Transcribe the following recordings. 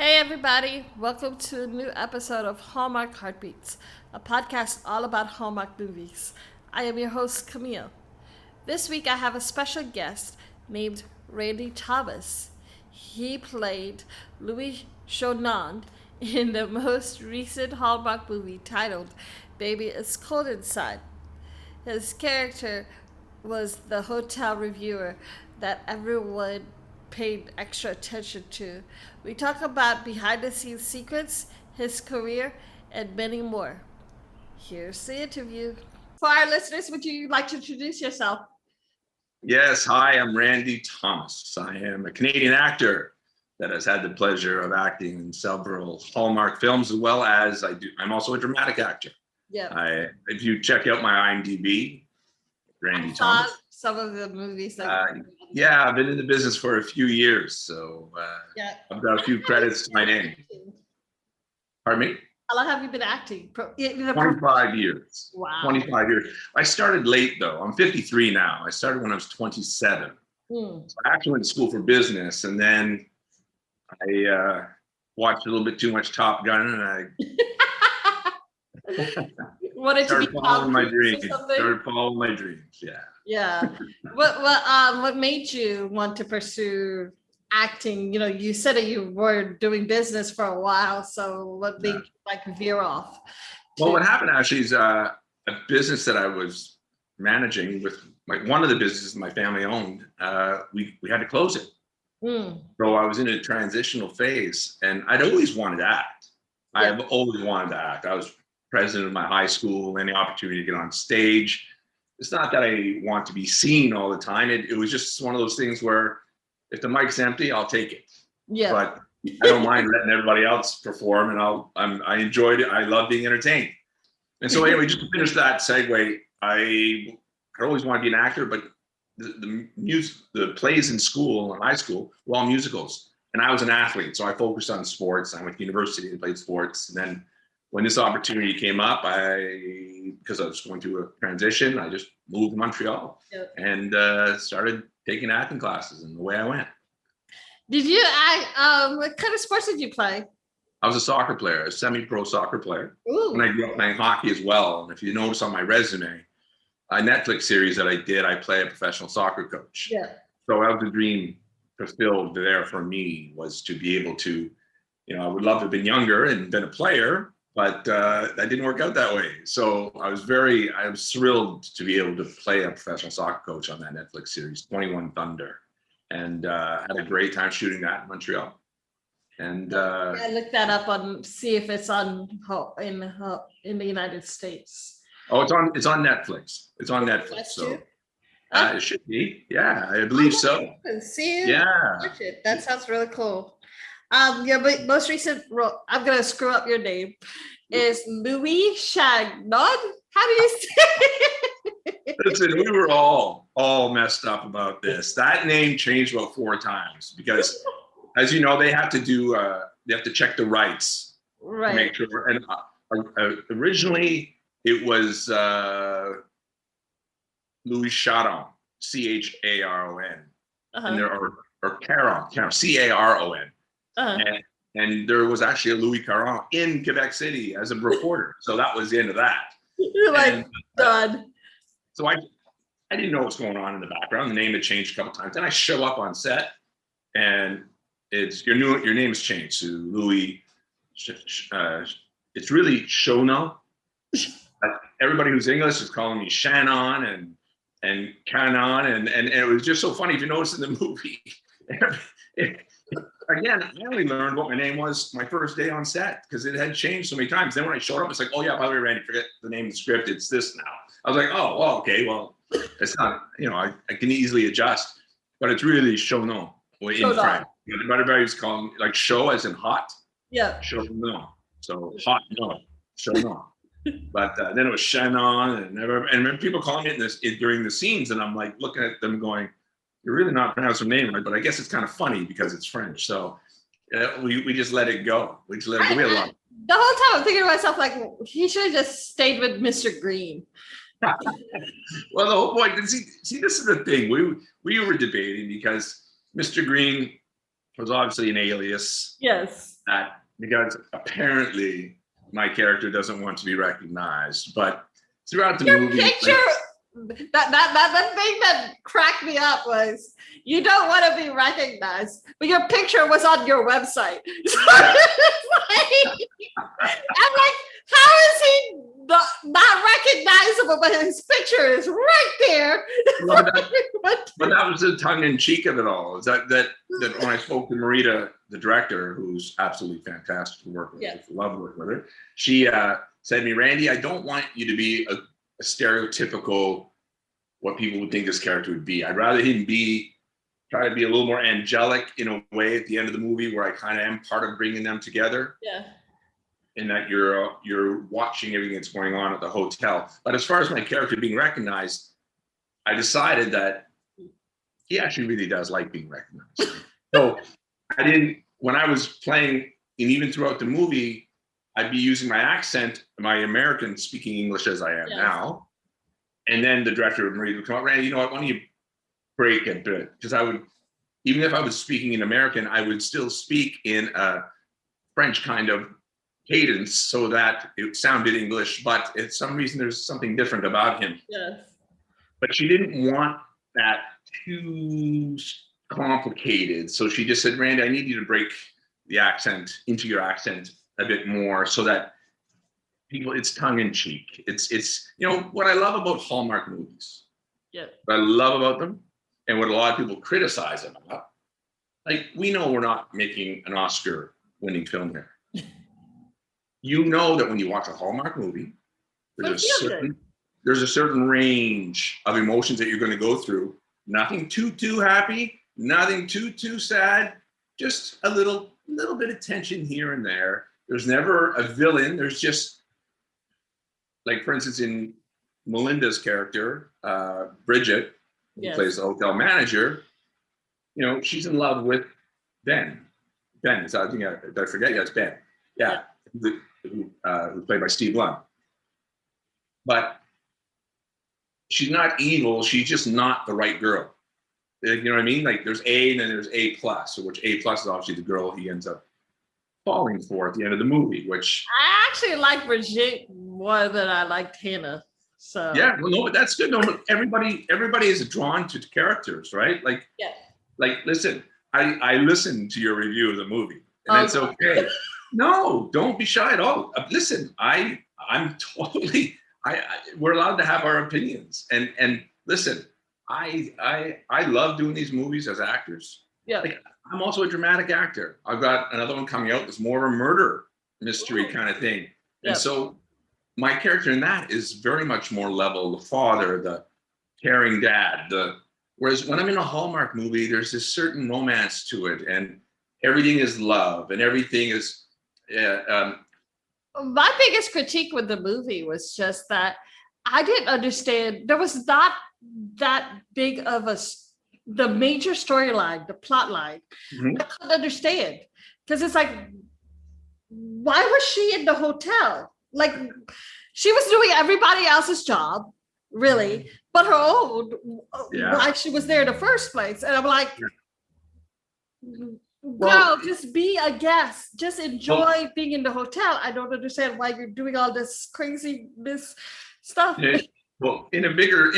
Hey everybody, welcome to a new episode of Hallmark Heartbeats, a podcast all about Hallmark movies. I am your host, Camille. This week I have a special guest named Randy Thomas. He played Louis Chagnon in the most recent Hallmark movie titled Baby It's Cold Inside. His character was the hotel reviewer that everyone paid extra attention to. We talk about behind the scenes secrets, his career, and many more. Here's the interview. For our listeners, would you like to introduce yourself? Yes, hi, I'm Randy Thomas. I am a Canadian actor that has had the pleasure of acting in several Hallmark films, as well as I'm also a dramatic actor. Yeah. If you check out my IMDb, Randy I saw Thomas. some of the movies that Yeah, I've been in the business for a few years, so yeah. I've got a few credits to my name. Pardon me? How long have you been acting? 25 years. Wow. 25 years. I started late though. I'm 53 now. I started when I was 27. So I actually went to school for business, and then I watched a little bit too much Top Gun, and I wanted to be following my dreams. Started following my dreams. Yeah. Yeah. What made you want to pursue acting? You know, you said that you were doing business for a while, so what made you veer off? Well, what happened actually is a business that I was managing with one of the businesses my family owned. We had to close it. So I was in a transitional phase, and I'd always wanted to act. I've always wanted to act. I was president of my high school, any opportunity to get on stage. It's not that I want to be seen all the time. It was just one of those things where if the mic's empty, I'll take it. Yeah. But I don't mind letting everybody else perform, and I enjoyed it. I love being entertained. And so anyway, just to finish that segue, I always wanted to be an actor, but the plays in school, in high school, were all musicals. And I was an athlete, so I focused on sports. I went to university and played sports. And then when this opportunity came up, because I was going through a transition, I just moved to Montreal and started taking acting classes, and away I went. Did you act? What kind of sports did you play? I was a soccer player, a semi-pro soccer player. Ooh. And I grew up playing hockey as well. And if you notice on my resume, a Netflix series that I did, I play a professional soccer coach. Yeah. So that was the dream fulfilled there for me, was to be able to, I would love to have been younger and been a player, but that didn't work out that way. So I was thrilled to be able to play a professional soccer coach on that Netflix series, 21 Thunder, and had a great time shooting that in Montreal. And I looked that up see if it's on in the United States. Oh, it's on Netflix. It's on Netflix. That's so it should be. Yeah, I believe so. See, yeah, watch it. That sounds really cool. Your most recent role, I'm gonna screw up your name, is Louis Chagnon. How do you say it? Listen, we were all messed up about this. That name changed about 4 times because, as you know, they have to check the rights, right? To make sure. And originally it was Louis Chagnon, Charon, and there are Caron, Caron. And there was actually a Louis Caron in Quebec City as a reporter. So that was the end of that. You're like, done. So I didn't know what's going on in the background. The name had changed a couple times. Then I show up on set, and it's your name's changed to Louis. It's really Chagnon. Everybody who's English is calling me Shannon and Canon, and it was just so funny. If you notice in the movie, again, I only learned what my name was my first day on set because it had changed so many times. Then when I showed up, it's like, oh yeah, by the way, Randy, forget the name of the script. It's this now. I was like, oh, well, okay, well, it's not, I can easily adjust, but it's really Chagnon in French. Everybody was calling like show as in hot. Yeah. Chagnon. So hot, no, Chagnon. But then it was Shannon, and people calling it during the scenes, and I'm like looking at them going, "You're really not pronouncing her name right." But I guess it's kind of funny because it's French, so we just let it go. We just let it go. The whole time I'm thinking to myself, like, he should have just stayed with Mr. Green. Well, the whole point. See, this is the thing. We were debating because Mr. Green was obviously an alias. Yes. That because apparently my character doesn't want to be recognized, but throughout the Your movie, picture, that thing that cracked me up was you don't want to be recognized, but your picture was on your website. So I'm like, how is he not recognizable? But his picture is right there. Well, but that was the tongue in cheek of it all. Is that when I spoke to Marita, the director, who's absolutely fantastic to work with, Yeah. love working with her. She said to me, Randy, I don't want you to be a stereotypical what people would think this character would be. I'd rather him try to be a little more angelic in a way at the end of the movie, where I kind of am part of bringing them together. Yeah. And that you're watching everything that's going on at the hotel. But as far as my character being recognized, I decided that he actually really does like being recognized. So when I was playing, and even throughout the movie, I'd be using my accent, my American speaking English as I am now. And then the director, Marie, would come up, Randy, you know what, why don't you break it? Because I would, even if I was speaking in American, I would still speak in a French kind of cadence so that it sounded English, but for some reason there's something different about him. Yes. But she didn't want that too complicated. So she just said, Randy, I need you to break the accent into your accent a bit more so that people, it's tongue in cheek. It's what I love about Hallmark movies. Yeah. What I love about them and what a lot of people criticize them about. Like, we know we're not making an Oscar winning film here. You know that when you watch a Hallmark movie, there's a certain range of emotions that you're going to go through. Nothing too happy, nothing too sad, just a little bit of tension here and there. There's never a villain. There's just, like, for instance, in Melinda's character, Bridget, who plays the hotel manager, she's in love with Ben. Ben, did I forget? Yeah, it's Ben. Yeah. Who's played by Steve Lund. But she's not evil, she's just not the right girl. You know what I mean? Like, there's A and then there's A+, which A+ is obviously the girl he ends up falling for at the end of the movie, which... I actually like Brigitte more than I liked Hannah. So yeah, well, no, but that's good. No, but everybody is drawn to characters, right? Like, listen, I listened to your review of the movie, and it's okay. No, don't be shy at all. Listen, I'm totally. We're allowed to have our opinions, and listen, I love doing these movies as actors. Yeah, like, I'm also a dramatic actor. I've got another one coming out that's more of a murder mystery kind of thing, and so my character in that is very much more level, the father, the caring dad. Whereas when I'm in a Hallmark movie, there's this certain romance to it, and everything is love, and everything is. My biggest critique with the movie was just that I didn't understand. There was not that big of the major storyline, the plot line. I couldn't understand, because it's like, why was she in the hotel? Like, she was doing everybody else's job, really, but her own, why she was there in the first place. And I'm like, well, just be a guest. Just enjoy being in the hotel. I don't understand why you're doing all this craziness stuff. Yeah. Well, in a bigger,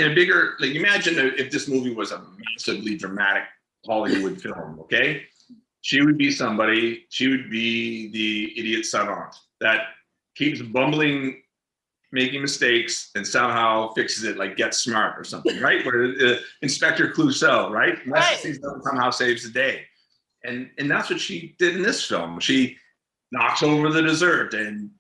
like, imagine if this movie was a massively dramatic Hollywood film, okay? She would be the idiot savant that keeps bumbling, making mistakes, and somehow fixes it, like Get Smart or something, right? Where Inspector Clouseau, right? Somehow saves the day. And that's what she did in this film. She knocks over the dessert and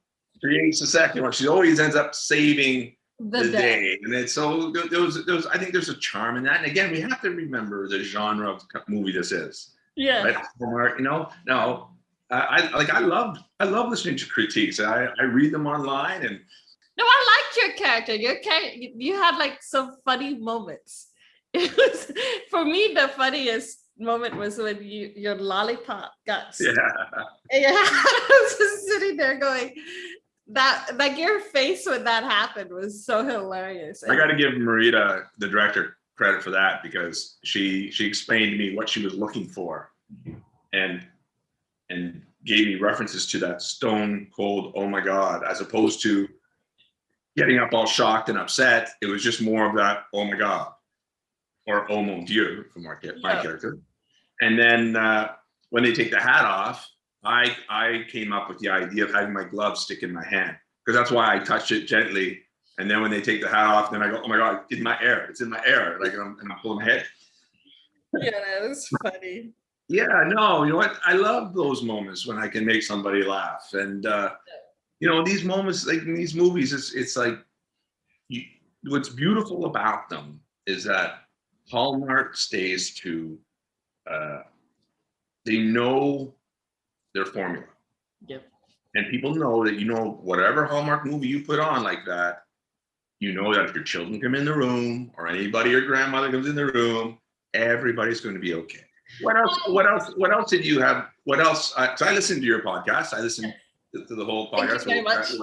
creates the second one. She always ends up saving the day. And it's so those I think there's a charm in that. And again, we have to remember the genre of movie this is. Yeah. Right? I love listening to critiques. I read them online, and no, I liked your character. You had like some funny moments. It was, for me, the funniest moment was when your lollipop got stuck. I was just sitting there going, that, like, your face when that happened was so hilarious. I got to give Marita, the director, credit for that, because she explained to me what she was looking for and gave me references to that stone cold, oh my God, as opposed to getting up all shocked and upset. It was just more of that, oh my God, or oh mon Dieu for my character. And then when they take the hat off, I came up with the idea of having my glove stick in my hand, because that's why I touch it gently. And then when they take the hat off, then I go, oh my God, it's in my air. It's in my air. Like, and I'm pulling my head. Yeah, that was funny. Yeah, no, you know what? I love those moments when I can make somebody laugh. And, you know, these moments, like in these movies, it's like, what's beautiful about them is that Hallmark stays to, they know their formula. Yep. And people know that, you know, whatever Hallmark movie you put on like that, you know that if your children come in the room or anybody, your grandmother comes in the room, everybody's going to be okay. What else did you have? What else? So I listened to your podcast. I listened to the whole podcast. Thank you very much.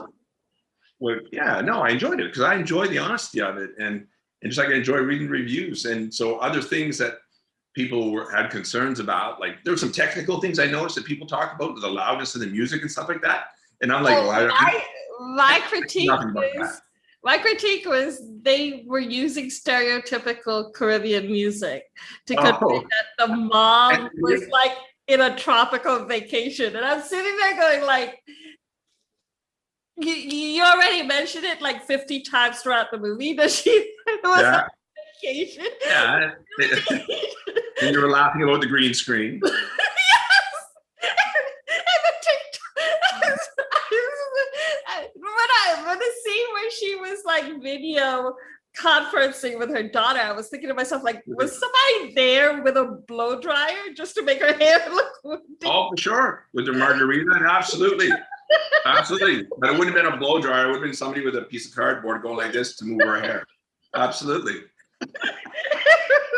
Well, yeah, no, I enjoyed it because I enjoy the honesty of it. And just like I enjoy reading reviews. And so other things that people had concerns about, like there were some technical things I noticed that people talk about, the loudness of the music and stuff like that. And I'm like, my critique was they were using stereotypical Caribbean music to convey that the mom was like in a tropical vacation. And I'm sitting there going like, you already mentioned it like 50 times throughout the movie that she was on vacation. Yeah. And you were laughing about the green screen. Yes. When the scene where she was like video conferencing with her daughter, I was thinking to myself, like, was somebody there with a blow dryer just to make her hair look wounded? Oh, for sure. With the margarita, absolutely. Absolutely. But it wouldn't have been a blow dryer. It would have been somebody with a piece of cardboard going like this to move her hair. Absolutely.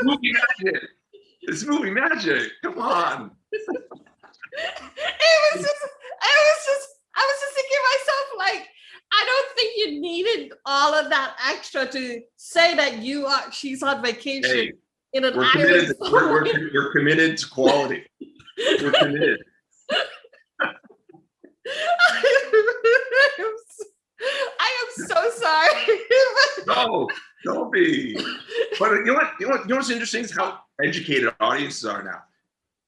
Movie magic. It's movie magic. Come on. I was just thinking to myself, like, I don't think you needed all of that extra to say that she's on vacation in an island. We're committed to quality. We're committed. I am so sorry. No, don't be. But you know what's interesting is how educated audiences are now.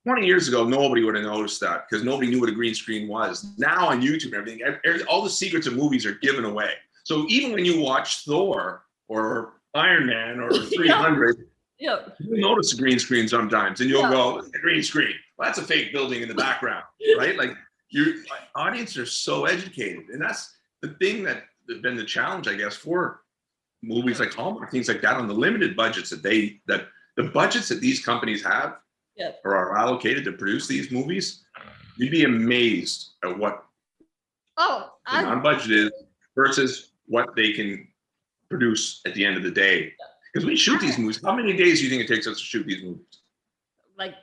20 years ago, nobody would have noticed that because nobody knew what a green screen was. Now on YouTube and everything, all the secrets of movies are given away. So even when you watch Thor or Iron Man or 300, you'll notice a green screen sometimes, and you'll go, "It's a green screen. Well, that's a fake building in the background," right? Like your audience are so educated, and that's the thing that has been the challenge, I guess, for movies like Hallmark, things like that, on the limited budgets that the budgets that these companies have. Or are allocated to produce these movies, you'd be amazed at what the non-budget is versus what they can produce at the end of the day. Because we shoot these movies. How many days do you think it takes us to shoot these movies? Like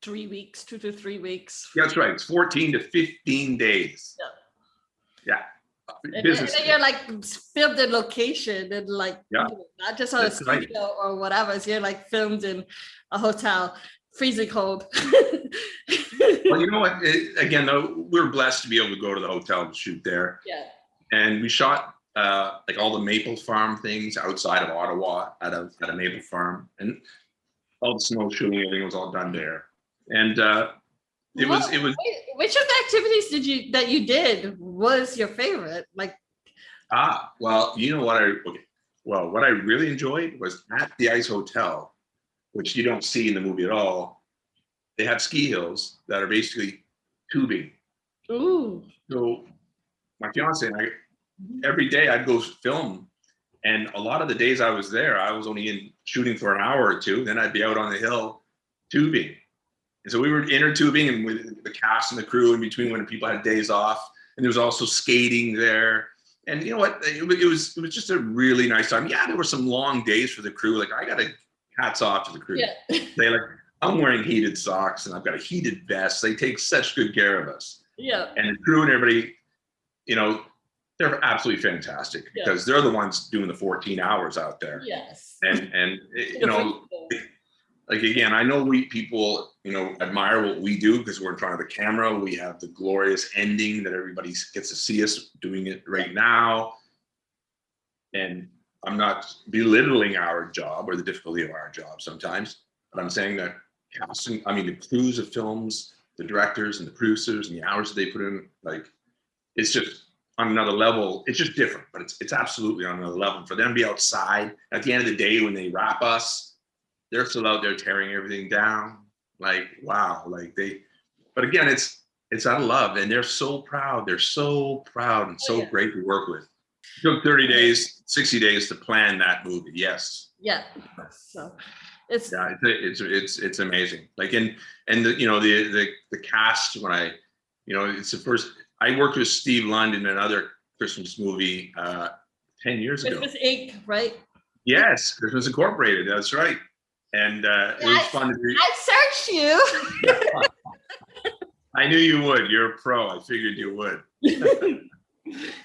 3 weeks, 2 to 3 weeks. Yeah, that's right. It's 14 to 15 days. Yeah. And then you're like filmed in location and like not just on a studio or whatever. So you're like filmed in a hotel. Freezing cold. Well, you know what? Again, though, we're blessed to be able to go to the hotel and shoot there. Yeah. And we shot like all the maple farm things outside of Ottawa at a maple farm, and all the snowshoeing, everything was all done there. And it was. Which of the activities that you did was your favorite? Like. Well, you know what what I really enjoyed was at the Ice Hotel, which you don't see in the movie at all. They have ski hills that are basically tubing. Ooh. So my fiance and I, every day I'd go film. And a lot of the days I was there, I was only shooting for an hour or two. Then I'd be out on the hill tubing. And so we were inner tubing and with the cast and the crew in between when people had days off. And there was also skating there. And you know what? It was just a really nice time. Yeah, there were some long days for the crew. Like hats off to the crew. Yeah. I'm wearing heated socks and I've got a heated vest. They take such good care of us. Yeah. And the crew and everybody, you know, they're absolutely fantastic because they're the ones doing the 14 hours out there. Yes. And you know, like, again, I know people, admire what we do because we're in front of the camera. We have the glorious ending that everybody gets to see us doing it right now. And I'm not belittling our job or the difficulty of our job sometimes, but I'm saying that the crews of films, the directors and the producers and the hours that they put in, like, it's just on another level. It's just different, but it's absolutely on another level. For them to be outside at the end of the day when they wrap us, they're still out there tearing everything down. Like, wow, but again, it's out of love, and they're so proud. They're so proud and so great to work with. It took 30 days, 60 days to plan that movie. Yes. Yeah. So it's amazing. Like, and the cast, when it's the first, I worked with Steve Lund in another Christmas movie 10 years ago. Christmas Inc., right? Yes, Christmas Incorporated. That's right. And it was fun to do. I searched you. I knew you would. You're a pro. I figured you would.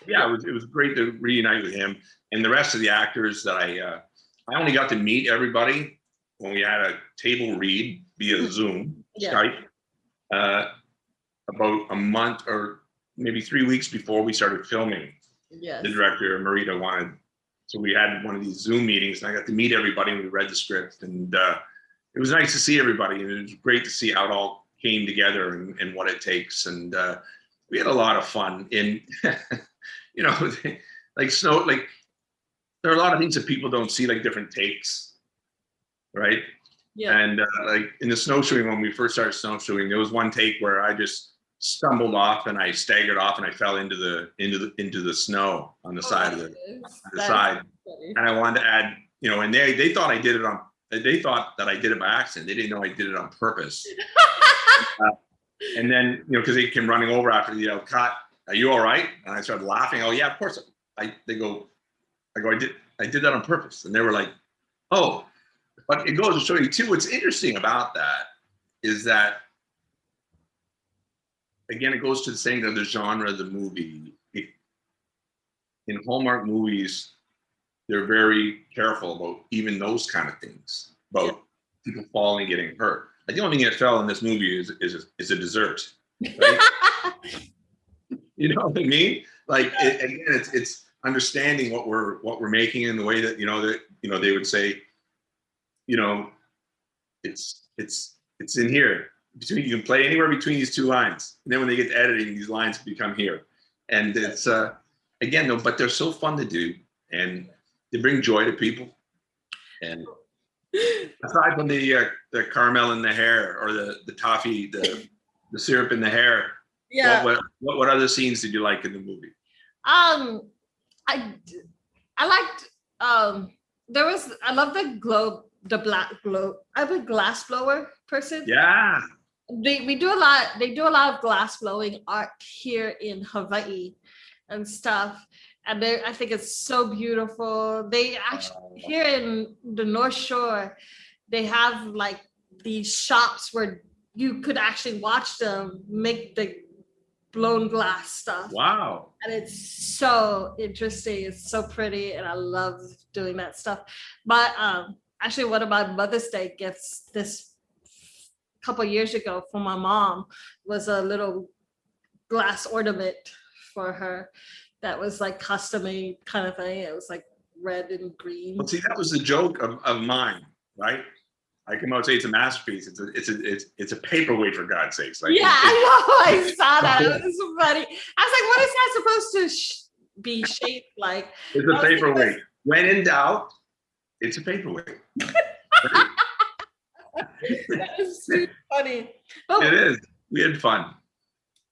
Yeah, it was great to reunite with him and the rest of the actors that I only got to meet everybody when we had a table read via Zoom, Skype, about a month or maybe 3 weeks before we started filming. Yes. The director, Marita, wanted, so we had one of these Zoom meetings, and I got to meet everybody, and we read the script, and it was nice to see everybody, and it was great to see how it all came together and what it takes, and we had a lot of fun. In like snow, like there are a lot of things that people don't see, like different takes, right? Yeah. And like in the snowshoeing, when we first started snowshoeing, there was one take where I just stumbled off and I staggered off and I fell into the snow on the side of the side. Funny. And I wanted to add, and they thought I did it they thought that I did it by accident. They didn't know I did it on purpose. And then, because they came running over after the cut. Are you all right? And I started laughing. Oh yeah, of course. I did that on purpose. And they were like, oh, but it goes to show you too, what's interesting about that is that, again, it goes to the saying of the genre of the movie. In Hallmark movies, they're very careful about even those kind of things, about people falling and getting hurt. Like, the only thing that fell in this movie is a dessert, right? You know what I mean? Like, again, it's understanding what we're making in the way that they would say, it's in here. You can play anywhere between these two lines, and then when they get to editing, these lines become here. And it's again, though, but they're so fun to do, and they bring joy to people. And aside from the caramel in the hair, or the toffee, the syrup in the hair, what other scenes did you like in the movie? I liked I love the black glow. I'm a glass blower person. Yeah. They do a lot of glass blowing art here in Hawaii and stuff. And I think it's so beautiful. They actually, here in the North Shore, they have like these shops where you could actually watch them make the blown glass stuff. Wow. And it's so interesting. It's so pretty. And I love doing that stuff. But actually, one of my Mother's Day gifts this couple years ago from my mom was a little glass ornament for her that was like custom made kind of thing. It was like red and green. Well, see, that was the joke of mine, right? I come out and say it's a masterpiece. It's a paperweight, for God's sakes. Like, I know. I saw that. It was so funny. I was like, what is that supposed to be shaped like? It's a paperweight. When in doubt, it's a paperweight. That is super funny. It is. We had fun.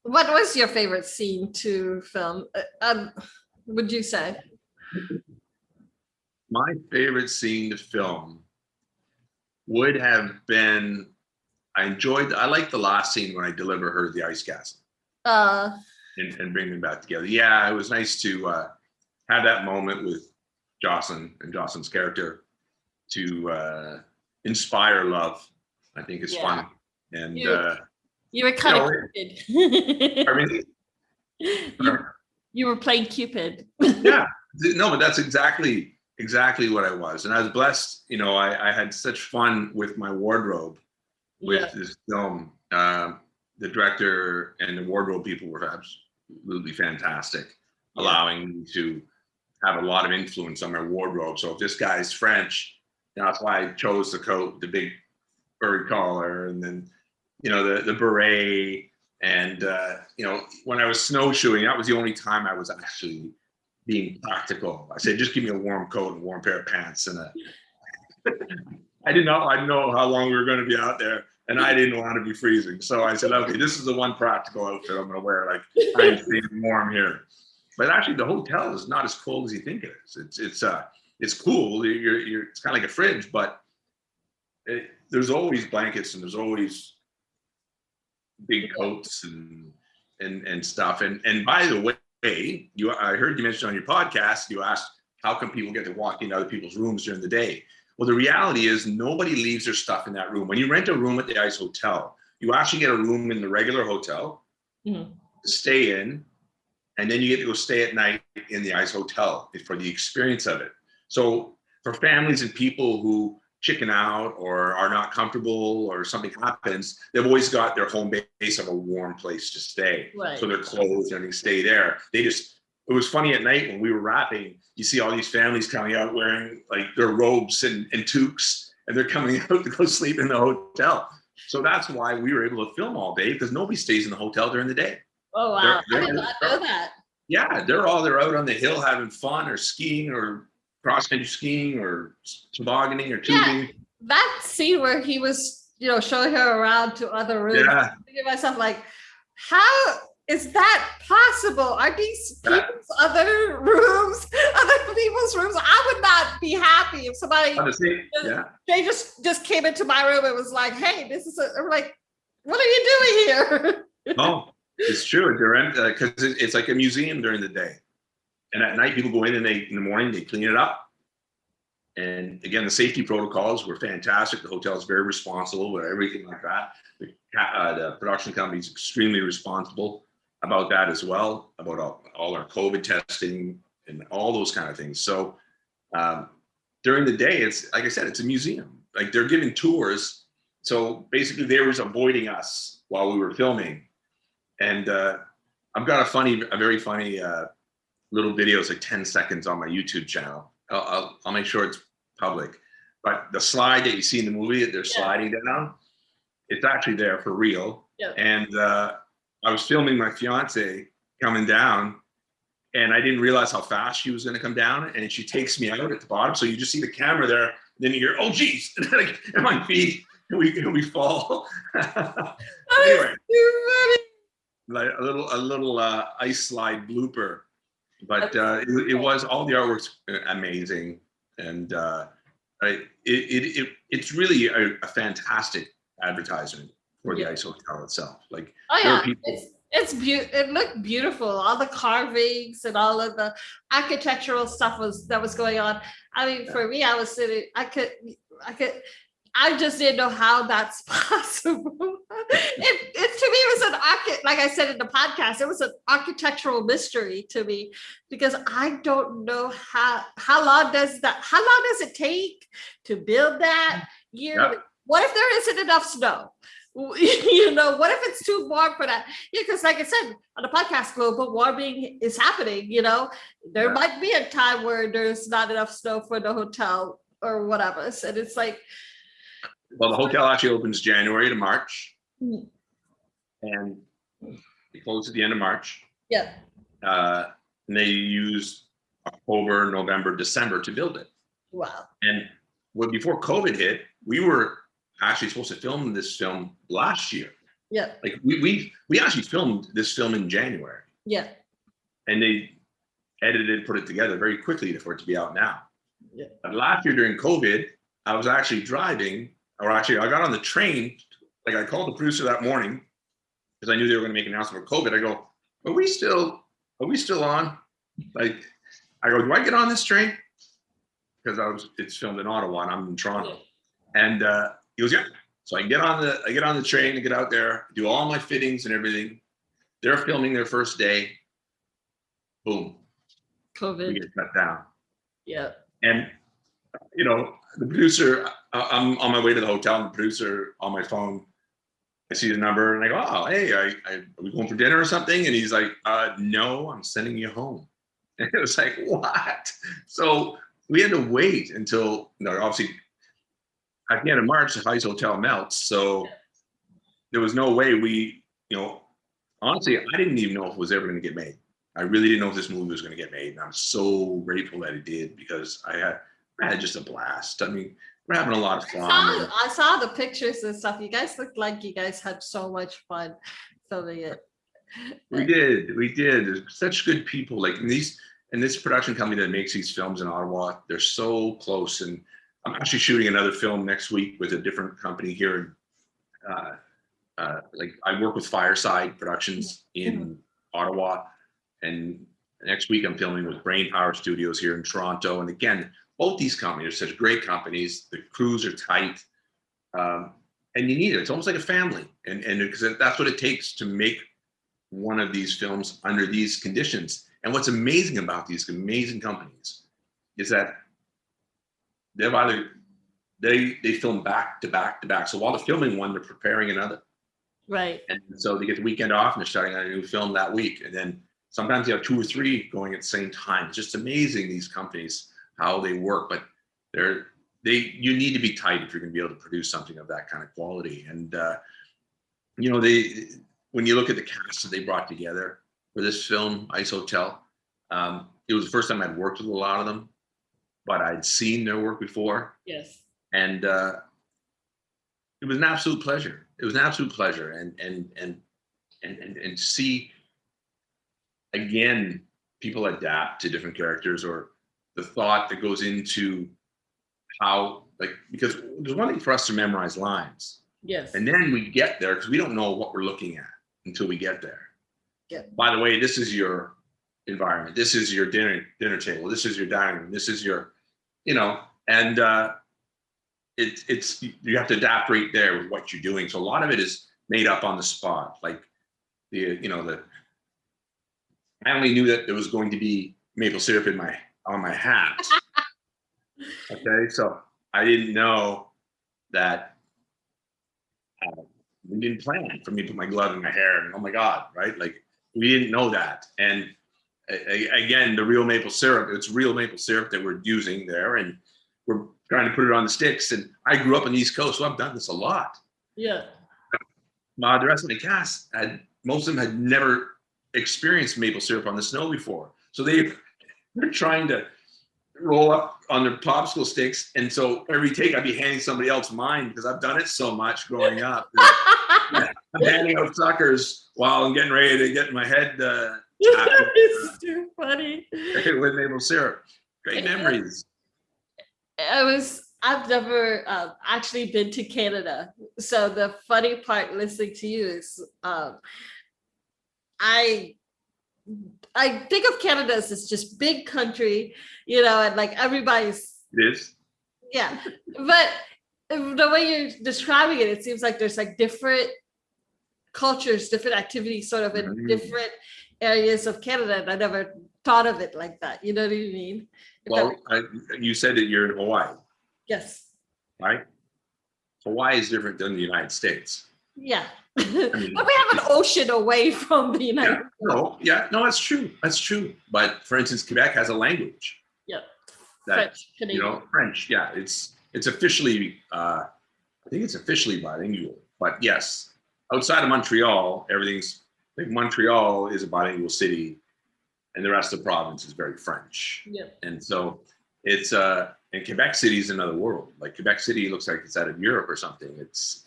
What was your favorite scene to film? Would you say? My favorite scene to film would have been, I liked the last scene when I deliver her to the ice castle and bring them back together. Yeah, it was nice to have that moment with Jocelyn and Jocelyn's character to inspire love. I think is fun. And you were kind of Cupid. I mean, you were playing Cupid. Yeah, no, but that's exactly exactly what I was. And I was blessed, I had such fun with my wardrobe with this film. The director and the wardrobe people were absolutely fantastic, allowing me to have a lot of influence on my wardrobe. So if this guy's French, that's why I chose the coat, the big furry collar, and then, the beret. And, when I was snowshoeing, that was the only time I was actually being practical. I said, just give me a warm coat and a warm pair of pants. And I didn't know how long we were going to be out there, and I didn't want to be freezing. So I said, okay, this is the one practical outfit I'm going to wear. Like, I'm staying warm here. But actually, the hotel is not as cold as you think it is. It's cool. It's kind of like a fridge, but there's always blankets and there's always big coats and stuff. And by the way, I heard you mention on your podcast, you asked, how come people get to walk into other people's rooms during the day? Well, the reality is nobody leaves their stuff in that room. When you rent a room at the Ice Hotel, you actually get a room in the regular hotel to stay in, and then you get to go stay at night in the Ice Hotel for the experience of it. So for families and people who chicken out or are not comfortable or something happens, they've always got their home base of a warm place to stay. Right. So their clothes and everything stay there. It was funny at night when we were wrapping, you see all these families coming out wearing like their robes and toques, and they're coming out to go sleep in the hotel. So that's why we were able to film all day, because nobody stays in the hotel during the day. Oh, wow. I did not know that. Yeah, they're out on the hill having fun, or skiing, or cross-country skiing, or tobogganing, or tubing. Yeah, that scene where he was, showing her around to other rooms. Yeah. I'm thinking to myself, like, how is that possible? Are these people's other rooms, other people's rooms? I would not be happy if somebody they just came into my room and was like, "Hey, this is." I'm like, "What are you doing here?" Oh, it's true. Because it's like a museum during the day, and at night people go in and in the morning they clean it up. And again, the safety protocols were fantastic. The hotel is very responsible with everything like that. The production company is extremely responsible about that as well, about all our COVID testing and all those kind of things. So during the day, it's like I said, it's a museum. Like, they're giving tours. So basically they were avoiding us while we were filming. And I've got a very funny little video. It's like 10 seconds on my YouTube channel. I'll make sure it's public. But the slide that you see in the movie that they're sliding down, it's actually there for real. Yeah. And I was filming my fiance coming down, and I didn't realize how fast she was going to come down. And she takes me out at the bottom. So you just see the camera there. And then you hear, "Oh, geez," and my feet, and we fall. Anyway, like a little ice slide blooper. But it was, all the artwork's amazing, and it's really a fantastic advertisement for the Ice Hotel itself. Like, it looked beautiful. All the carvings and all of the architectural stuff that was going on. I mean, for me, I was sitting. I just didn't know how that's possible. It to me, it was like I said in the podcast, it was an architectural mystery to me, because I don't know how long does it take to build that yearly? Yep. What if there isn't enough snow? What if it's too warm for that? Yeah, because like I said on the podcast, global warming is happening. There might be a time where there's not enough snow for the hotel or whatever. And it's like, well, the hotel actually opens January to March, and it closes at the end of March. Yeah. And they use October, November, December to build it. Wow. And before COVID hit, we were actually supposed to film this film last year. Yeah. Like we actually filmed this film in January. Yeah. And they edited, put it together very quickly for it to be out now. Yeah. But last year during COVID, I was actually driving. I got on the train. Like, I called the producer that morning because I knew they were going to make an announcement for COVID. I go, are we still on? Like, I go, do I get on this train? Because it's filmed in Ottawa and I'm in Toronto. And he goes, yeah. So I get on the train to get out there, do all my fittings and everything. They're filming their first day. Boom. COVID. We get shut down. Yeah. And, you know, the producer, I'm on my way to the hotel, and the producer on my phone, I see the number and I go, oh, hey, are we going for dinner or something? And he's like, no, I'm sending you home. And it was like, what? So we had to wait until, you know, obviously at the end of March, the Heights Hotel melts. So there was no way we, you know, honestly, I didn't even know if it was ever going to get made. I really didn't know if this movie was going to get made. And I'm so grateful that it did, because I had just a blast. I mean, we're having a lot of fun. I saw the pictures and stuff. You guys looked like you guys had so much fun filming it. We did. There's such good people. Like this production company that makes these films in Ottawa, they're so close. And I'm actually shooting another film next week with a different company here. Like I work with Fireside Productions in Ottawa, and next week I'm filming with Brain Power Studios here in Toronto. And again, both these companies are such great companies. The crews are tight, and you need it. It's almost like a family, and because that's what it takes to make one of these films under these conditions. And what's amazing about these amazing companies is that they film back to back to back. So while they're filming one, they're preparing another. Right. And so they get the weekend off and they're starting on a new film that week. And then sometimes you have 2 or 3 going at the same time. It's just amazing, these companies, how they work. But you need to be tight if you're going to be able to produce something of that kind of quality. And you know, when you look at the cast that they brought together for this film, Ice Hotel, it was the first time I'd worked with a lot of them, but I'd seen their work before. Yes. And it was an absolute pleasure. It was an absolute pleasure, and see again people adapt to different characters, or the thought that goes into how, like, because there's one thing for us to memorize lines. Yes. And then we get there because we don't know what we're looking at until we get there. Yeah. By the way, this is your environment. This is your dinner table. This is your dining room. This is your, you know, and it's you have to adapt right there with what you're doing. So a lot of it is made up on the spot. Like I only knew that there was going to be maple syrup on my hat. Okay, so I didn't know that. We didn't plan for me to put my glove in my hair, and oh my God, right? Like we didn't know that. And again, the real maple syrup, it's real maple syrup that we're using there, and we're trying to put it on the sticks. And I grew up on the East Coast, so I've done this a lot. Yeah. The rest of the cast most of them had never experienced maple syrup on the snow before. So they're trying to roll up on their popsicle sticks. And so every take I'd be handing somebody else mine, because I've done it so much growing up. I'm handing out suckers while I'm getting ready to get my head It's too funny. with maple syrup. Great memories. I've never actually been to Canada. So the funny part listening to you is I think of Canada as this just big country, you know, and like everybody's. It is. Yeah. But the way you're describing it, it seems like there's like different cultures, different activities sort of in different areas of Canada. And I never thought of it like that. You know what I mean? Well, you said that you're in Hawaii. Yes. Right? Hawaii is different than the United States. Yeah. But we have an ocean away from the United States. No, that's true. That's true. But for instance, Quebec has a language. Yeah. French, French. Yeah, it's officially, I think it's officially bilingual. But yes, outside of Montreal, Montreal is a bilingual city, and the rest of the province is very French. Yeah. And so it's and Quebec City is another world. Like Quebec City looks like it's out of Europe or something. It's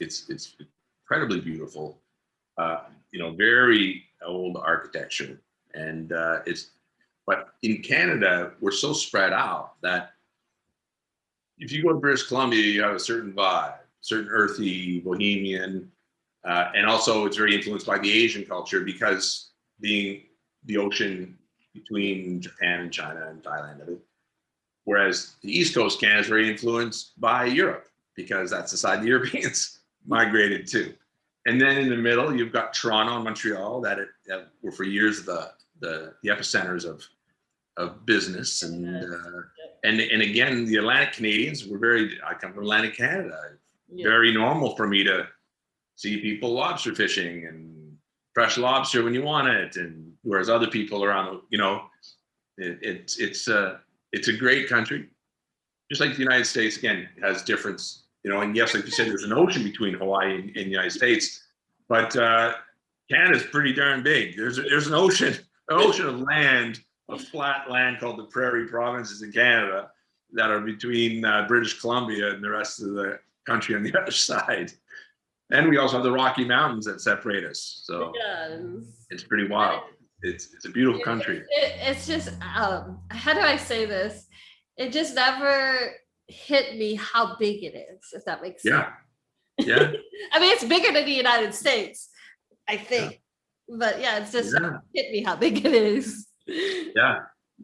incredibly beautiful. Very old architecture, and but in Canada, we're so spread out that if you go to British Columbia, you have a certain vibe, certain earthy, bohemian, and also it's very influenced by the Asian culture, because being the ocean between Japan and China and Thailand. Whereas the East Coast Canada is very influenced by Europe, because that's the side the Europeans migrated to. And then in the middle, you've got Toronto and Montreal that were for years the epicenters of business, and and again, the Atlantic Canadians were I come from Atlantic Canada. Yeah. Very normal for me to see people lobster fishing and fresh lobster when you want it. And whereas other people around, it's a great country. Just like the United States, again, has difference, and yes, like you said, there's an ocean between Hawaii and the United States, but Canada's pretty darn big. There's an ocean of land, a flat land called the Prairie Provinces in Canada that are between British Columbia and the rest of the country on the other side. And we also have the Rocky Mountains that separate us. So it's pretty wild. It's a beautiful country. It's just, how do I say this? It just never hit me how big it is, if that makes sense. Yeah. I mean, it's bigger than the United States, I think. Yeah. But it's just hit me how big it is. Yeah.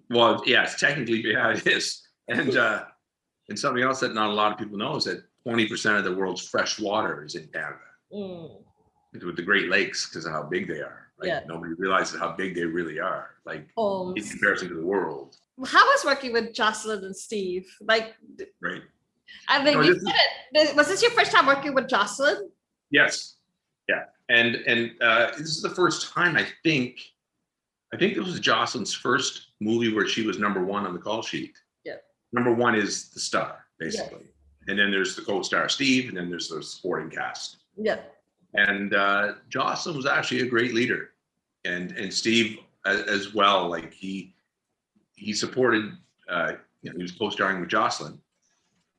Well, it's technically, it is. And something else that not a lot of people know is that 20% of the world's fresh water is in Canada. With the Great Lakes, because of how big they are. Nobody realizes how big they really are, in comparison to the world. How was working with Jocelyn and Steve? Right. I mean, was this your first time working with Jocelyn? Yes. Yeah. And this is the first time I think this was Jocelyn's first movie where she was number one on the call sheet. Yeah. Number one is the star, basically. Yes. And then there's the co-star Steve, and then there's the supporting cast. Yeah. And Jocelyn was actually a great leader, and Steve as well. He supported. He was co-starring with Jocelyn,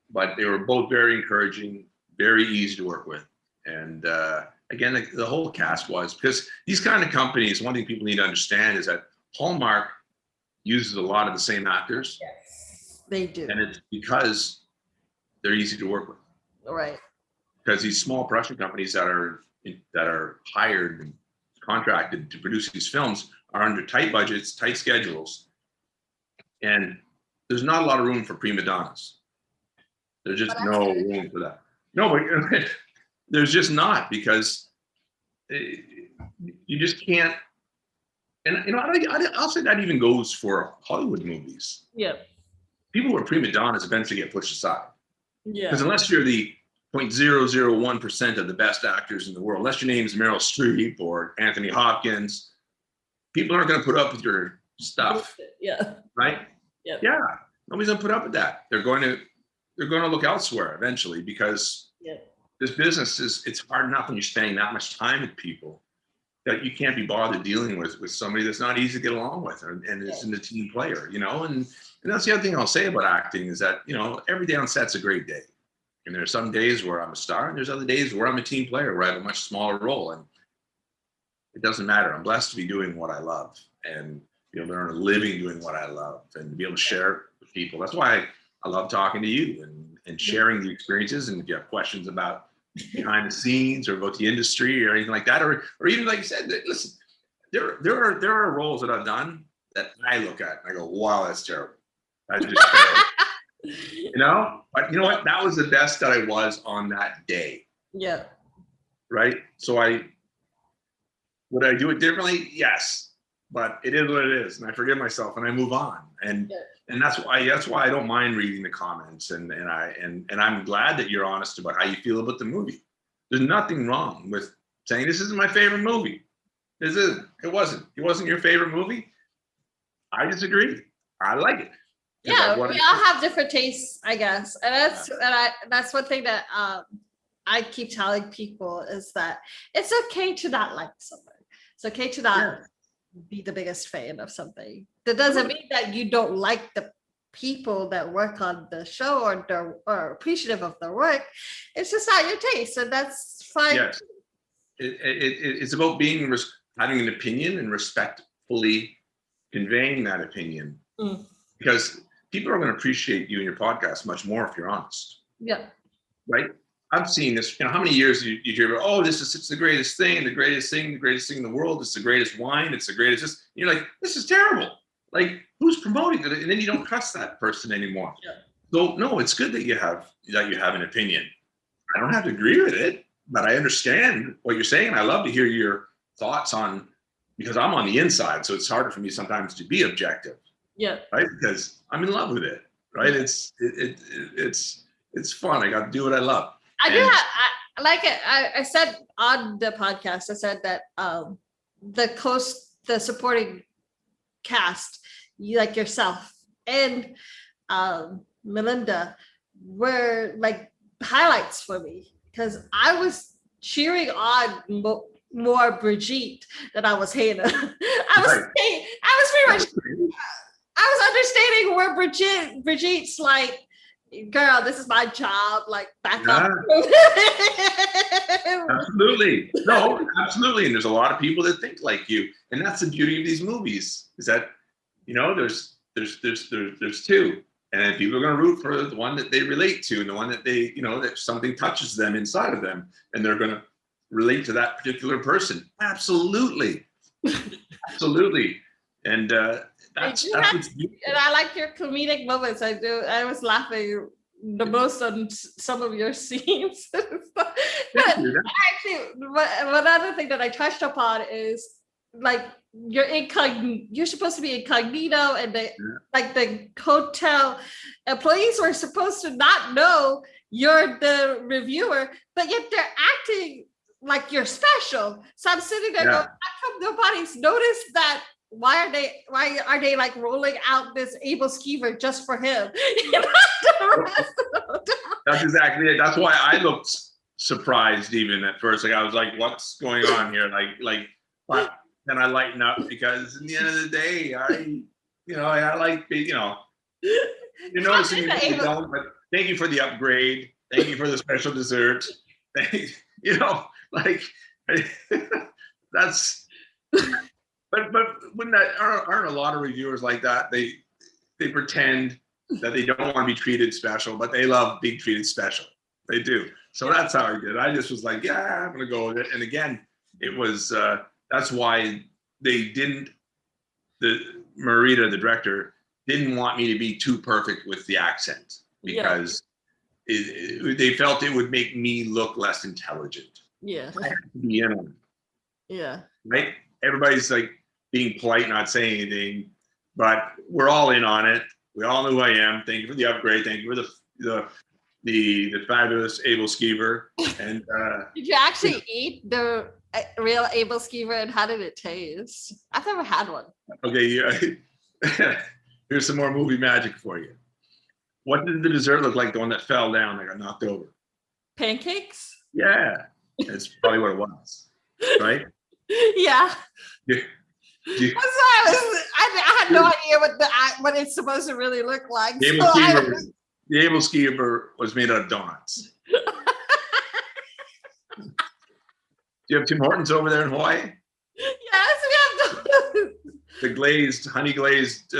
but they were both very encouraging, very easy to work with. And again, the whole cast was, because these kind of companies, one thing people need to understand is that Hallmark uses a lot of the same actors. Yes, they do. And it's because they're easy to work with. Right. Because these small production companies that are hired and contracted to produce these films are under tight budgets, tight schedules, and there's not a lot of room for prima donnas. There's just no room for that. No, but there's just not, because you just can't. And I'll say that even goes for Hollywood movies. Yeah. People who are prima donnas eventually get pushed aside. Yeah. Because unless you're the 0.001% of the best actors in the world, unless your name's Meryl Streep or Anthony Hopkins, people aren't going to put up with your stuff. Yeah. Right? Yeah. Yeah. Nobody's going to put up with that. They're going to look elsewhere eventually, because this business it's hard enough when you're spending that much time with people that you can't be bothered dealing with somebody that's not easy to get along with, and isn't a team player, and that's the other thing I'll say about acting is that, every day on set's a great day. And there's some days where I'm a star, and there's other days where I'm a team player, where I have a much smaller role. And it doesn't matter. I'm blessed to be doing what I love and be able to earn a living doing what I love and to be able to share with people. That's why I love talking to you and sharing the experiences. And if you have questions about behind the scenes or about the industry or anything like that, or even like you said, listen, there are roles that I've done that I look at and I go, wow, that's terrible. That's just terrible. But you know what? That was the best that I was on that day. Yeah. Right. So would I do it differently? Yes, but it is what it is, and I forgive myself and I move on. And that's why I don't mind reading the comments, and I'm glad that you're honest about how you feel about the movie. There's nothing wrong with saying this isn't my favorite movie. It wasn't your favorite movie. I disagree. I like it. Yeah, we all have different tastes, I guess, and that's one thing that I keep telling people is that it's okay to not like something. It's okay to not be the biggest fan of something. That doesn't mean that you don't like the people that work on the show or appreciative of their work. It's just not your taste, and that's fine. Yes, it's about having an opinion and respectfully conveying that opinion, because people are going to appreciate you and your podcast much more if you're honest. Yeah. Right? I've seen this, how many years you hear about, it's the greatest thing, the greatest thing in the world. It's the greatest wine. It's the greatest. You're like, this is terrible. Like, who's promoting it? And then you don't trust that person anymore. Yeah. So no, it's good that you have an opinion. I don't have to agree with it, but I understand what you're saying. I love to hear your thoughts because I'm on the inside. So it's harder for me sometimes to be objective. Yeah. Right? Because I'm in love with it. right? It's fun. I got to do what I love. I like it. I said on the podcast, I said that the supporting cast, you like yourself and Melinda were like highlights for me because I was cheering on more Brigitte than I was Hannah. I was pretty much I was understanding where Brigitte's like, girl, this is my job, like back up. Absolutely. No, absolutely. And there's a lot of people that think like you. And that's the beauty of these movies, is that, you know, there's two. And then people are going to root for the one that they relate to and the one that they, you know, that something touches them inside of them. And they're going to relate to that particular person. Absolutely. Absolutely. And that's what's beautiful. And I like your comedic moments. I do. I was laughing the most on some of your scenes. Actually, one other thing that I touched upon is like you're supposed to be incognito, and the hotel employees were supposed to not know you're the reviewer, but yet they're acting like you're special. So I'm sitting there going, how come nobody's noticed that? Why are they like rolling out this Abel Skeever just for him? That's exactly it. That's why I looked surprised even at first. Like I was like, what's going on here? Like, but then I lighten up because at the end of the day, I like, you know, you're noticing you don't, but thank you for the upgrade. Thank you for the special dessert. You know, like that's. But wouldn't that aren't a lot of reviewers like that? They pretend that they don't want to be treated special, but they love being treated special. They do. So that's how I did. I just was like, yeah, I'm gonna go with it. And again, it was that's why they didn't. Marita, the director, didn't want me to be too perfect with the accent because they felt it would make me look less intelligent. Yeah. I have to be in on it. Yeah. Right. Everybody's like being polite, not saying anything, but we're all in on it. We all know who I am. Thank you for the upgrade. Thank you for the fabulous Abel Skeever. And did you actually eat the real Abel Skeever, and how did it taste? I've never had one. Okay, here's some more movie magic for you. What did the dessert look like? The one that fell down, that got knocked over. Pancakes. Yeah, that's probably what it was, right? Yeah. Yeah. I had no idea what it's supposed to really look like. The Abel Skeever was made out of donuts. Do you have Tim Hortons over there in Hawaii? Yes, we have donuts. The honey glazed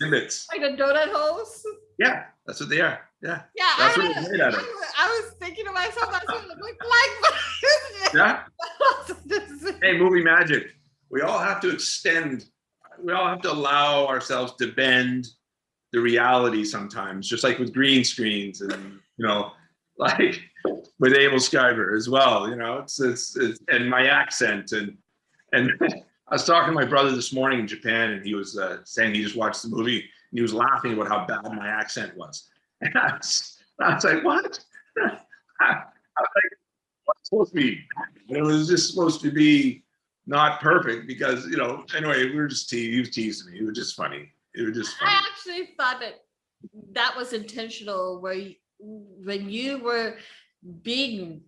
Timbits. Like the donut holes? Yeah, that's what they are. Yeah. Yeah, that's what it's made out of. I was thinking to myself, that's what it looked like. Yeah. Hey, movie magic. We all have to extend. We all have to allow ourselves to bend the reality sometimes, just like with green screens and, you know, like with Abel Skeever as well. You know, it's and my accent and I was talking to my brother this morning in Japan, and he was saying he just watched the movie and he was laughing about how bad my accent was. And I was like, what? I was like, what's supposed to be? And it was just supposed to be not perfect because, you know, anyway, we were just he was teasing me. It was just funny. It was just funny. I actually thought that was intentional, where when you were being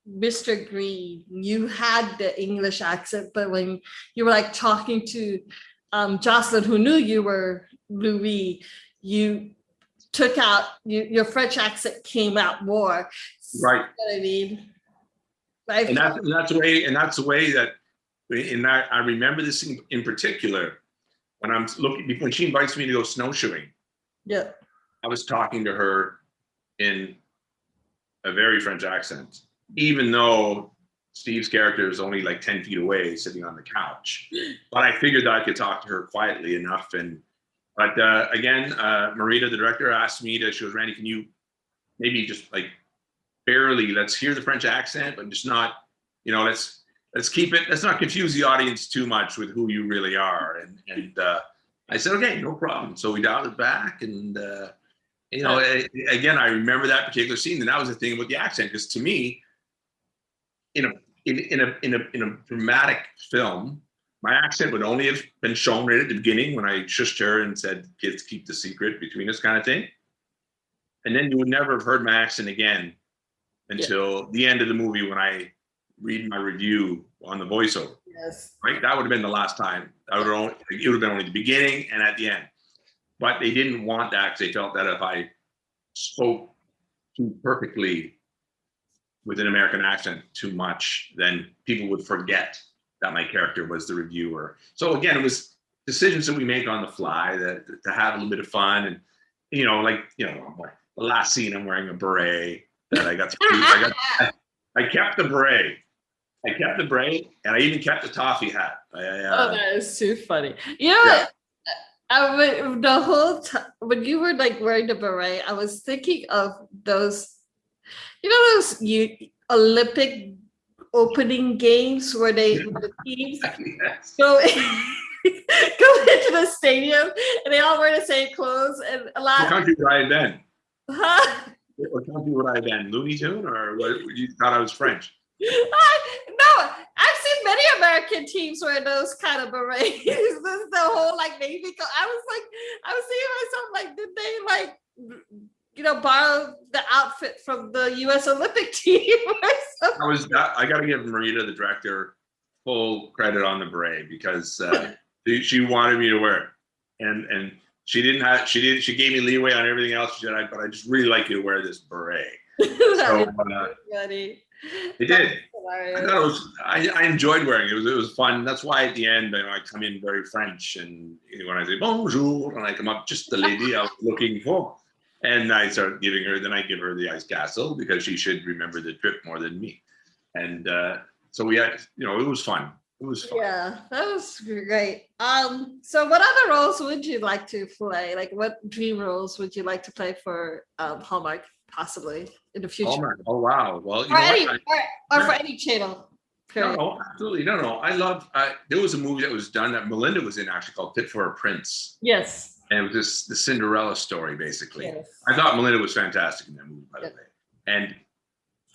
Mr. Green, you had the English accent, but when you were like talking to Jocelyn, who knew you were Louis, you took out your French accent came out more. Right. You know what I mean? And that's the way that I remember this in particular when I'm looking when she invites me to go snowshoeing. Yeah. I was talking to her in a very French accent, even though Steve's character is only like 10 feet away sitting on the couch. But I figured that I could talk to her quietly enough. But again, Marita, the director, asked me she goes, Randy, can you maybe just like barely, let's hear the French accent, but just not, you know, let's keep it, let's not confuse the audience too much with who you really are. And I said, okay, no problem. So we dialed it back, and again, I remember that particular scene, and that was the thing about the accent, because to me, in a dramatic film, my accent would only have been shown right at the beginning when I shushed her and said, "Kids, keep the secret between us," kind of thing. And then you would never have heard my accent again until the end of the movie when I read my review on the voiceover. Yes. Right? That would have been the last time. It would have been only the beginning and at the end. But they didn't want that, because they felt that if I spoke too perfectly with an American accent too much, then people would forget that my character was the reviewer. So again, it was decisions that we make on the fly, that to have a little bit of fun. And the last scene, I'm wearing a beret that I got to keep. I kept the beret. And I even kept the toffee hat. That is too funny. You know what? The whole time when you were like wearing the beret, I was thinking of those, those Olympic opening games where the teams go into the stadium and they all wear the same clothes, and a lot. What country would I have been? Huh? What country would I have been? Looney Tune, or what? You thought I was French? No, I've seen many American teams wear those kind of berets. The whole Navy. I was thinking to myself, did they borrow the outfit from the U.S. Olympic team or something? I got to give Marita, the director, full credit on the beret, because she wanted me to wear it, and she gave me leeway on everything else. She said, but I just really like you to wear this beret. So it did. I thought I enjoyed wearing it. It was fun. That's why at the end, I come in very French, and when I say bonjour, and I come up, just the lady I was looking for, and I start giving her. Then I give her the ice castle, because she should remember the trip more than me. And so we had, it was fun. It was fun. Yeah, that was great. So what other roles would you like to play? What dream roles would you like to play for Hallmark, possibly in the future? Hallmark. Oh wow. Well, for any channel. No, absolutely. No. I love. There was a movie that was done that Melinda was in, actually, called "Fit for a Prince." Yes. And it was the Cinderella story, basically. Yes. I thought Melinda was fantastic in that movie, by the way.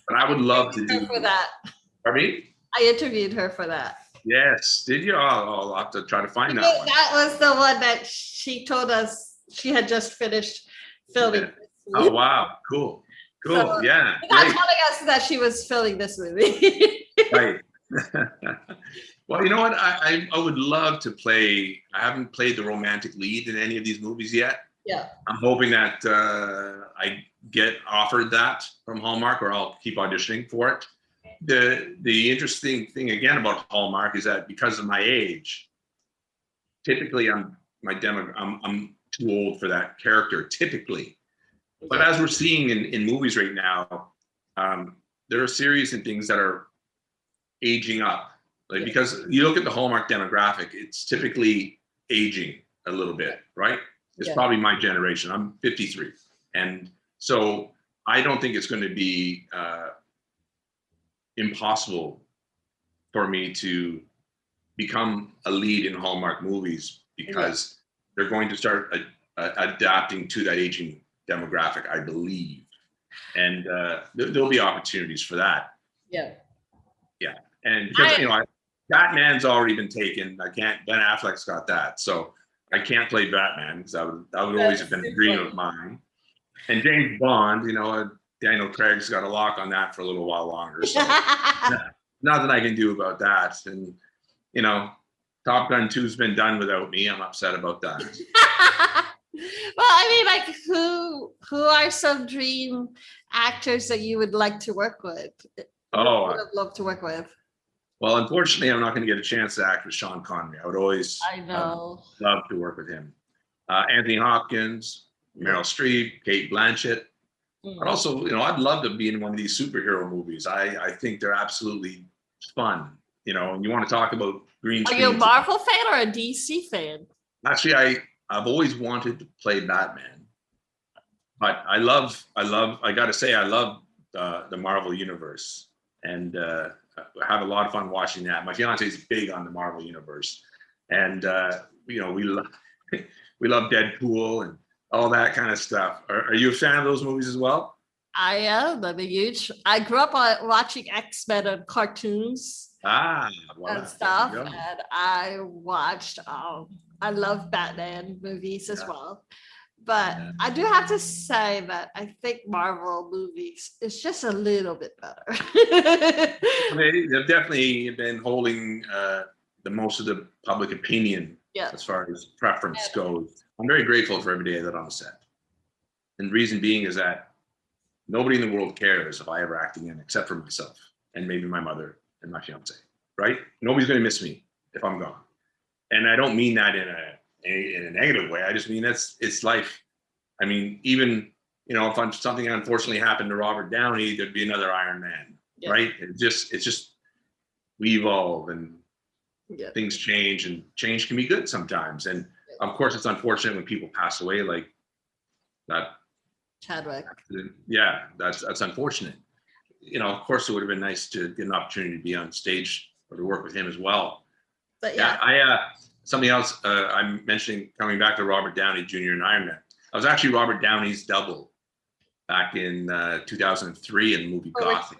But I would love to do for that. Pardon me? I interviewed her for that. Yes. Did you? I'll have to try to find that one. That was the one that she told us she had just finished filming. Yeah. Oh wow! Cool. So, yeah. Not telling us that she was filming this movie. Right. Well, you know what? I would love to play. I haven't played the romantic lead in any of these movies yet. Yeah. I'm hoping that I get offered that from Hallmark, or I'll keep auditioning for it. The interesting thing again about Hallmark is that because of my age, typically I'm too old for that character, typically. But as we're seeing in movies right now, there are series and things that are aging up. Because you look at the Hallmark demographic, it's typically aging a little bit, right? It's probably my generation. I'm 53. And so I don't think it's going to be impossible for me to become a lead in Hallmark movies, because they're going to start adapting to that aging demographic, I believe. And there'll be opportunities for that. Yeah. Yeah. And because, Batman's already been taken. Ben Affleck's got that. So I can't play Batman, because that would always have been a dream of mine. And James Bond, Daniel Craig's got a lock on that for a little while longer. So nothing I can do about that. And, Top Gun 2's been done without me. I'm upset about that. Well, who are some dream actors that you would like to work with? Oh, I would love to work with. Well, unfortunately, I'm not going to get a chance to act with Sean Connery. I would always love to work with him. Anthony Hopkins, Meryl Streep, Kate Blanchett. But also, I'd love to be in one of these superhero movies. I think they're absolutely fun. And you want to talk about green screen. Are you a Marvel fan or a DC fan? Actually, I've always wanted to play Batman. But I got to say, I love the Marvel Universe. And I have a lot of fun watching that. My fiance is big on the Marvel Universe. And, we love Deadpool and all that kind of stuff. Are you a fan of those movies as well? I am. I'm a huge. I grew up watching X-Men and cartoons Ah, and voilà. stuff, There you go. and I watched. I love Batman movies as well. But Yeah. I do have to say that I think Marvel movies is just a little bit better. They've definitely been holding the most of the public opinion Yeah. as far as preference goes. I'm very grateful for every day that I'm on set. And the reason being is that nobody in the world cares if I ever act again except for myself and maybe my mother and my fiance, right? Nobody's going to miss me if I'm gone. And I don't mean that in a negative way. I just mean it's life. I mean, even, if something unfortunately happened to Robert Downey, there'd be another Iron Man, right? It's just we evolve and things change, and change can be good sometimes. And of course, it's unfortunate when people pass away like that. Chadwick. Yeah, that's unfortunate. Of course, it would have been nice to get an opportunity to be on stage or to work with him as well. But something else I'm mentioning, coming back to Robert Downey Jr. and Iron Man. I was actually Robert Downey's double back in 2003 in the movie Gothic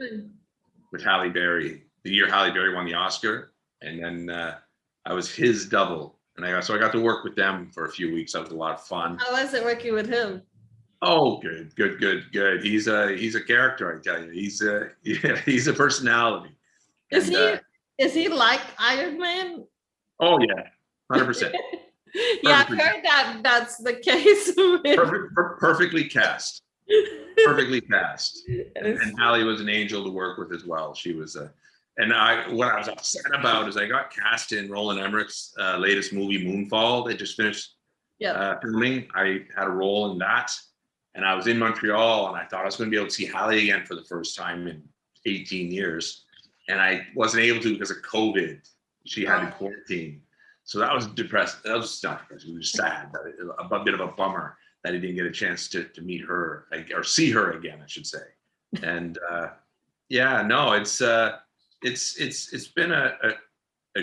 with Halle Berry. The year Halle Berry won the Oscar, and then I was his double, and I got to work with them for a few weeks. That was a lot of fun. How was it working with him? Oh, good. He's a character, I tell you. He's a personality. Is he like Iron Man? Oh yeah, 100%. Yeah, I've heard that's the case. Perfectly cast. Perfectly cast. And Halle was an angel to work with as well. She was what I was upset about is I got cast in Roland Emmerich's latest movie, Moonfall. They just finished filming. I had a role in that. And I was in Montreal, and I thought I was going to be able to see Halle again for the first time in 18 years. And I wasn't able to because of COVID. She had to quarantine. So that was depressing. That was not depressing. It was sad. A bit of a bummer that I didn't get a chance to meet her or see her again, I should say. And it's been a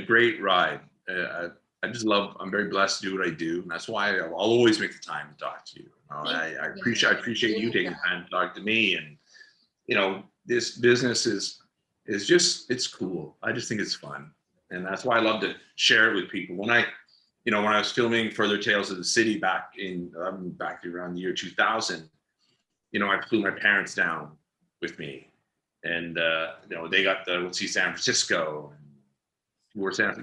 great ride. I'm very blessed to do what I do. And that's why I'll always make the time to talk to you. I appreciate you taking the time to talk to me. And, this business is just, it's cool. I just think it's fun. And that's why I love to share it with people. When I was filming Further Tales of the City back around the year 2000, I flew my parents down with me, and they got to see San Francisco, and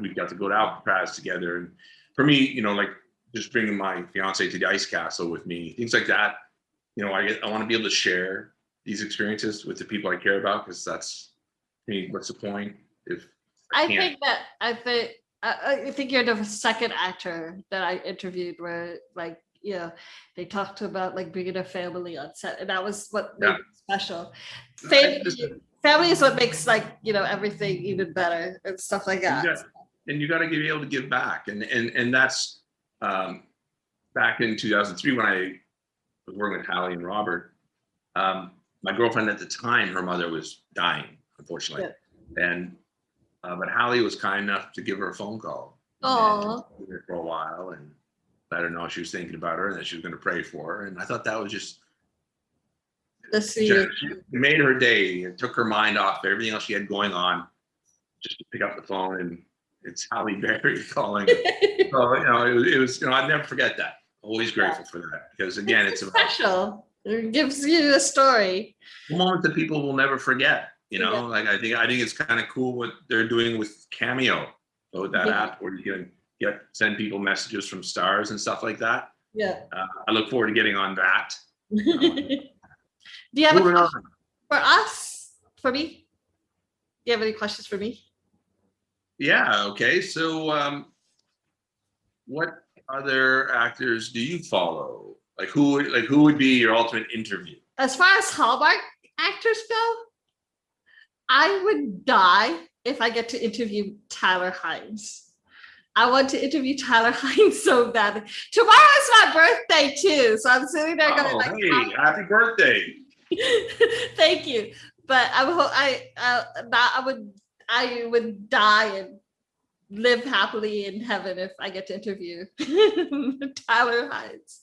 we got to go to Alcatraz together. And for me, like just bringing my fiance to the ice castle with me, things like that. I want to be able to share these experiences with the people I care about, because what's the point if I think you're the second actor that I interviewed where they talked about bringing a family on set, and that was what made it special. Family is what makes everything even better and stuff like that. And you got to be able to give back, and that's back in 2003 when I was working with Halle and Robert. My girlfriend at the time, her mother was dying, unfortunately, and but Halle was kind enough to give her a phone call for a while and let her know she was thinking about her and that she was going to pray for her. And I thought that was just it made her day. It took her mind off everything else she had going on, just to pick up the phone, and it's Halle Berry calling. So it was I'd never forget that. Always grateful for that, because again, it's special. It gives you a story. A moment that people will never forget. I think it's kind of cool what they're doing with Cameo, that app where you can send people messages from stars and stuff like that. Yeah. I look forward to getting on that. Do you have a question for us? For me? Do you have any questions for me? Yeah. Okay. So, what other actors do you follow? Who would be your ultimate interview? As far as Hallmark actors go, I would die if I get to interview Tyler Hynes. I want to interview Tyler Hynes so bad. Tomorrow is my birthday too, so I'm sitting there going hey, happy birthday! Thank you. But I would die and live happily in heaven if I get to interview Tyler Hydes.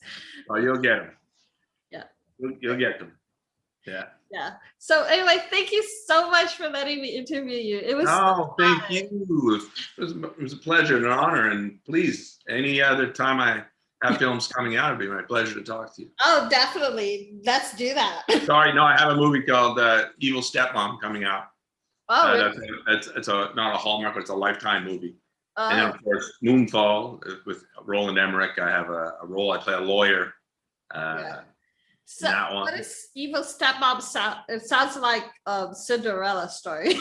Oh, you'll get them. Yeah. You'll get them. Yeah. Yeah. So anyway, thank you so much for letting me interview you. It was thank you. It was a pleasure and an honor. And please, any other time I have films coming out, it'd be my pleasure to talk to you. Oh, definitely. Let's do that. Sorry, no, I have a movie called Evil Stepmom coming out. Oh, really? It's not a Hallmark, but it's a Lifetime movie. And then, of course, Moonfall with Roland Emmerich. I have a role. I play a lawyer. Yeah. So that one. What is Evil Stepmom sound? It sounds like a Cinderella story.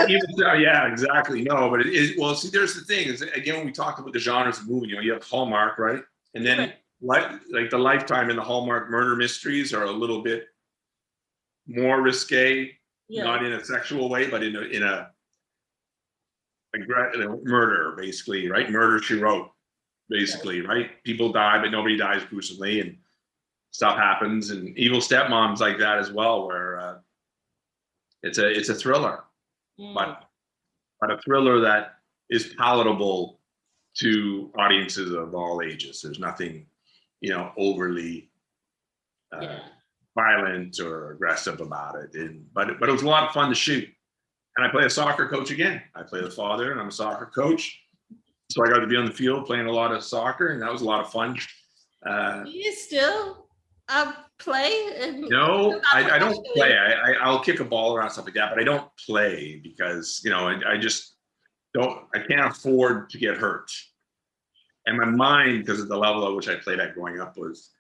Yeah, exactly. No, but well, see, there's the thing is, again, when we talk about the genres of movie, you have Hallmark, right? And then like the Lifetime and the Hallmark murder mysteries are a little bit more risque, not in a sexual way, but in a murder, basically, right? Murder, she wrote, basically, right? People die, but nobody dies gruesomely, and stuff happens. And Evil Stepmom's like that as well, where it's a thriller, but a thriller that is palatable to audiences of all ages. There's nothing, overly violent or aggressive about it. But it was a lot of fun to shoot. And I play a soccer coach again. I play the father, and I'm a soccer coach. So I got to be on the field playing a lot of soccer, and that was a lot of fun. Do you still play? No, I don't play. I'll kick a ball around, stuff like that, but I don't play because, I just don't, I can't afford to get hurt. And my mind, because of the level at which I played at growing up, was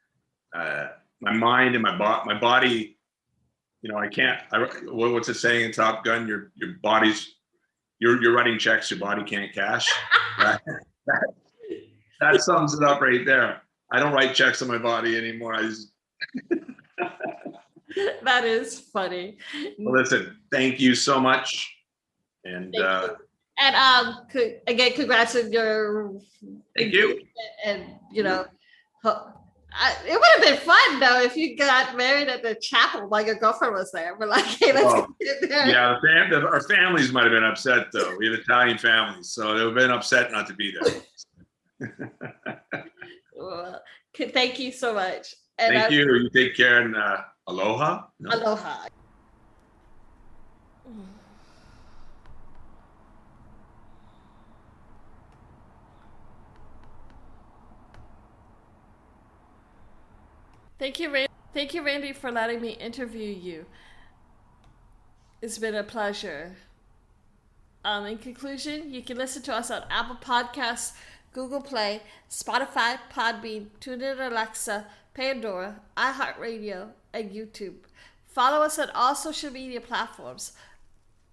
my mind and my body, I can't, what's it saying in Top Gun? Your body's, you're writing checks, your body can't cash. That sums it up right there. I don't write checks on my body anymore. That is funny. Well, listen, thank you so much. And again, congrats on your. Thank you. And it would have been fun though if you got married at the chapel while your girlfriend was there. We're like, hey, let's get there. Yeah, our families might have been upset though. We have Italian families, so they would have been upset not to be there. Well, thank you so much. And thank you. You take care, and aloha. No. Aloha. Thank you, Randy. Thank you, Randy, for letting me interview you. It's been a pleasure. In conclusion, you can listen to us on Apple Podcasts, Google Play, Spotify, Podbean, Tune-in+Alexa, Pandora, iHeartRadio, and YouTube. Follow us on all social media platforms.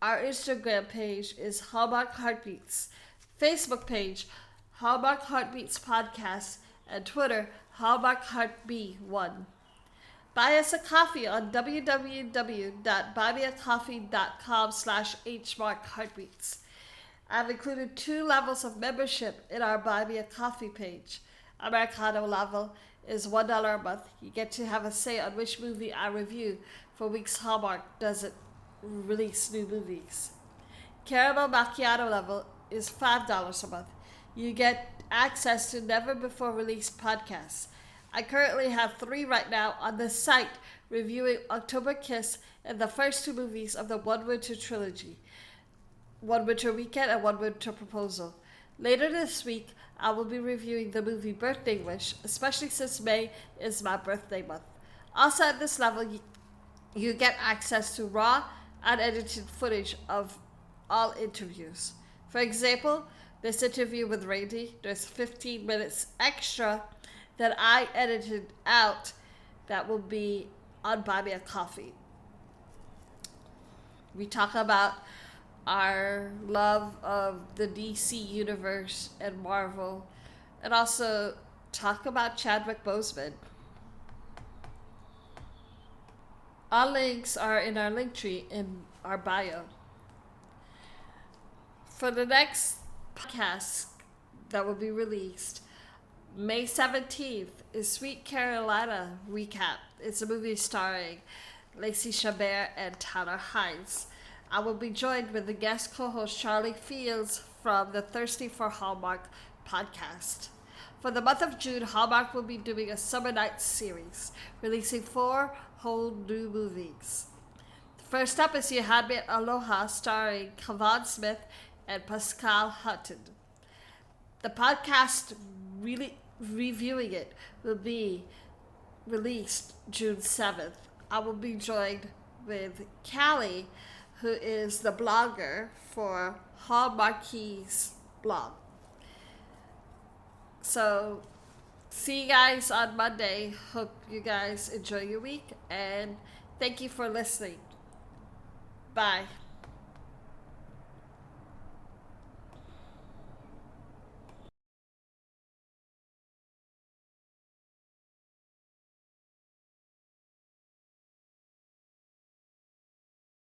Our Instagram page is Hallmark Heartbeats, Facebook page Hallmark Heartbeats Podcast, and Twitter Hallmark Heartb1. Buy us a coffee on www.buymeacoffee.com/hmarkheartbeats. I've included 2 levels of membership in our Buy Me a Coffee page. Americano level is $1 a month. You get to have a say on which movie I review for weeks Hallmark doesn't release new movies. Caramel Macchiato level is $5 a month. You get access to never before released podcasts. I currently have 3 right now on the site reviewing October Kiss and the first 2 movies of the One Winter Trilogy, One Winter Weekend and One Winter Proposal. Later this week, I will be reviewing the movie Birthday Wish, especially since May is my birthday month. Also at this level, you get access to raw, unedited footage of all interviews. For example, this interview with Randy, there's 15 minutes extra that I edited out that will be on Buy Me a Coffee. We talk about our love of the DC universe and Marvel, and also talk about Chadwick Boseman. All links are in our link tree in our bio. For the next podcast that will be released, May 17th is Sweet Carolina Recap. It's a movie starring Lacey Chabert and Tyler Hydes. I will be joined with the guest co-host Charlie Fields from the Thirsty for Hallmark podcast. For the month of June, Hallmark will be doing a Summer Nights series, releasing 4 whole new movies. The first up is Your Handmaid Aloha, starring Kevon Smith and Pascal Hutton. The podcast reviewing it will be released June 7th. I will be joined with Callie, who is the blogger for Hallmark's blog. So, see you guys on Monday. Hope you guys enjoy your week, and thank you for listening. Bye.